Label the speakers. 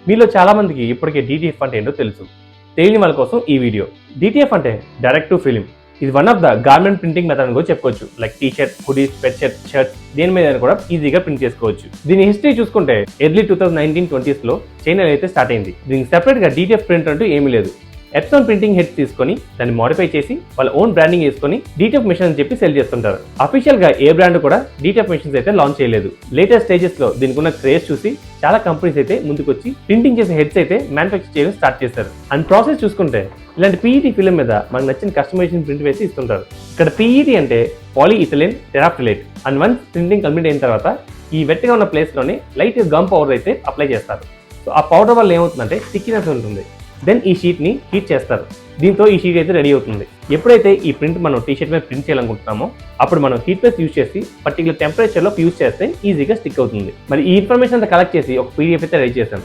Speaker 1: మీలో చాలా మందికి ఇప్పటికే డిటిఎఫ్ అంటే ఏంటో తెలుసు. తెలియని వాళ్ళ కోసం ఈ వీడియో. డిటిఎఫ్ అంటే డైరెక్ట్ టు ఫిలిం. ఇది one of the garment printing method అని కూడా చెప్పుకోవచ్చు. Like T shirt, hoodies, sweat shirt, shirts దేని మీద కూడా ఈజీగా ప్రింట్ చేసుకోవచ్చు. దీని హిస్టరీ చూసుకుంటే ఎర్లీ 2019-20s లో చైనాలో అయితే స్టార్ట్ అయింది. దీనికి సెపరేట్ గా డిటిఎఫ్ ప్రింట్ అంటూ ఏమీ లేదు. ఎప్సాన్ ప్రింటింగ్ హెడ్స్ తీసుకొని దాన్ని మోడిఫై చేసి వాళ్ళ ఓన్ బ్రాండింగ్ వేసుకొని డిటిఎఫ్ మిషన్ అని చెప్పి సెల్ చేస్తుంటారు. అఫీషియల్ గా ఏ బ్రాండ్ కూడా డిటిఎఫ్ మిషన్స్ అయితే లాంచ్ చేయలేదు. లేటెస్ట్ స్టేజెస్ లో దీనికి ఉన్న క్రేజ్ చూసి చాలా కంపెనీస్ అయితే ముందుకొచ్చి ప్రింటింగ్ చేసే హెడ్స్ అయితే మ్యానుఫ్యాక్చర్ చేయడం స్టార్ట్ చేశారు. అండ్ ప్రాసెస్ చూసుకుంటే ఇలాంటి పీఈటీ ఫిల్మ్ మీద మనకు నచ్చిన కస్టమైజేషన్ ప్రింట్ వేసి ఇస్తుంటారు. ఇక్కడ పీఈటీ అంటే polyethylene terephthalate. And once printing complete అయిన తర్వాత ఈ వెట్గా ఉన్న ప్లేస్ లోనే లైట్ గమ్ పౌడర్ అయితే అప్లై చేస్తారు. సో ఆ పౌడర్ వల్ల ఏమవుతుందంటే స్టిక్కినెస్ ఉంటుంది. దెన్ ఈ షీట్ ని హీట్ చేస్తారు. దీంతో ఈ షీట్ అయితే రెడీ అవుతుంది. ఎప్పుడైతే ఈ ప్రింట్ మనం టీ షర్ట్ మీద ప్రింట్ చేయాలనుకుంటున్నామో అప్పుడు మనం హీట్ ప్రెస్ యూజ్ చేసి పర్టికులర్ టెంపరేచర్ లో యూజ్ చేస్తే ఈజీగా స్టిక్ అవుతుంది. మరి ఈ ఇన్ఫర్మేషన్ అంతా కలెక్ట్ చేసి ఒక పీడిఎఫ్ అయితే రెడీ చేశాను.